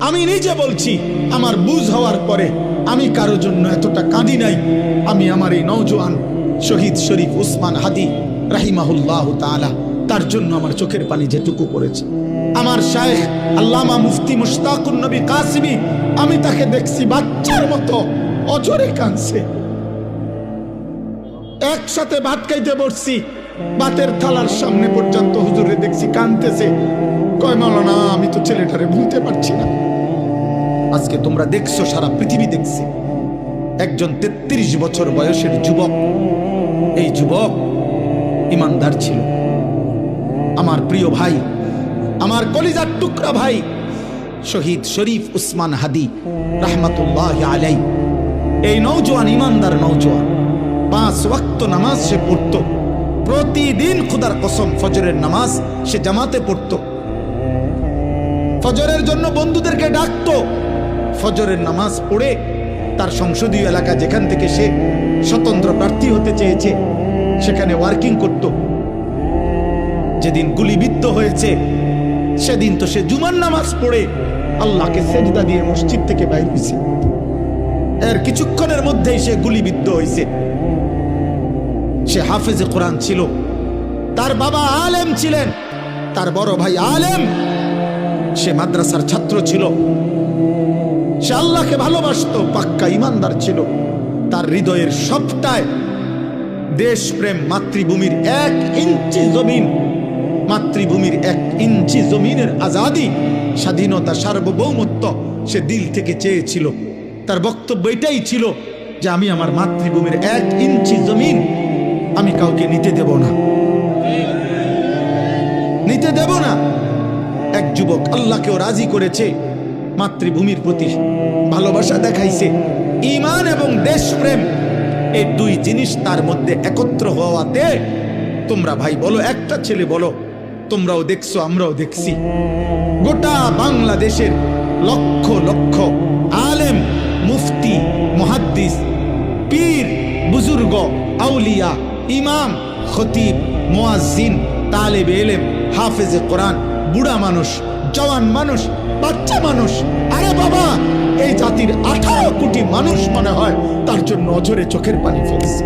আমি নিজে বলছি, আমার বুঝ হওয়ার পরে আমি কারো জন্য এতটা কাঁদি নাই। আমি আমার এই নওজোয়ান শহীদ শরীফ উসমান হাদি রাহিমাহুল্লাহ তাআলা, তার জন্য আমার চোখের পানি যেটুকু পড়েছে। আমার শায়েখ আল্লামা মুফতি মুশতাকুন নবী কাসিমি, আমি তাকে দেখছি বাচ্চার মতো অজরে কাঁদছে। একসাথে ভাত খাইতে বসছি, ভাতের থালার সামনে পর্যন্ত হুজুরে দেখছি কাঁদতেছে। কয় মাওলানা, আমি তো ছেলেটারে ভুলতে পারছি না। আজকে তোমরা দেখছো, সারা পৃথিবী দেখছে, একজন 33 বছর বয়সের যুবক। এই যুবক ইমানদার ছিল। আমার প্রিয় ভাই, আমার কলিজার টুকরা ভাই শহীদ শরীফ উসমান হাদি রাহমাতুল্লাহ আলাইহি, এই নওজোয়ান ইমানদার নওজোয়ান 5 ওয়াক্ত নামাজ সে পড়ত প্রতিদিন। খোদার কসম, ফজরের নামাজ সে জামাতে পড়ত। ফজরের জন্য বন্ধুদেরকে ডাকতো। ফজরের নামাজ পড়ে তার সংসদীয় এলাকা, যেখান থেকে সে স্বতন্ত্র প্রার্থী হতে চেয়েছে, সেখানে ওয়ার্কিং করত। যেদিন গুলিবিদ্ধ হয়েছে সেদিন তো সে জুমার নামাজ পড়ে আল্লাহকে সেজদা দিয়ে মসজিদ থেকে বাইর হয়েছে। এর কিছুক্ষণের মধ্যেই সে গুলিবিদ্ধ হয়েছে। সে হাফেজে কোরআন ছিল, তার বাবা আলেম ছিলেন, তার বড় ভাই আলেম, সে মাদ্রাসার ছাত্র ছিল, সে আল্লাহকে ভালোবাসতো, পাক্কা ইমানদার ছিল। তার হৃদয়ের সবটায় দেশপ্রেম, মাতৃভূমির 1 ইঞ্চি জমিন, মাতৃভূমির 1 ইঞ্চি জমিনের আজাদি, স্বাধীনতা, সার্বভৌমত্ব সে দিল থেকে চেয়েছিল। তার বক্তব্য এটাই ছিল যে আমি আমার মাতৃভূমির 1 ইঞ্চি জমিন আমি কাউকে নিতে দেব না, নিতে দেব না। এক যুবক আল্লাহকেও রাজি করেছে, মাতৃভূমির প্রতি ভালোবাসা দেখাইছে। ঈমান এবং দেশপ্রেম, এই 2 জিনিস তার মধ্যে একত্র হওয়াতে, তোমরা ভাই বলো, একটা ছেলে বলো, তোমরাও দেখছো, আমরাও দেখছি, গোটা বাংলাদেশের লক্ষ লক্ষ আলেম, মুফতি, মুহাদ্দিস, পীর, বুজুর্গ, আউলিয়া, ইমাম, খতিব, মুয়াজ্জিন, তালেবে ইলম, হাফেজে কোরআন, বুড়া মানুষ, জওয়ান মানুষ, বাচ্চা মানুষ, আরে বাবা, এই জাতির 18 কোটি মানুষ মনে হয় তার জন্য অঝরে চোখের পানি ফেলছে।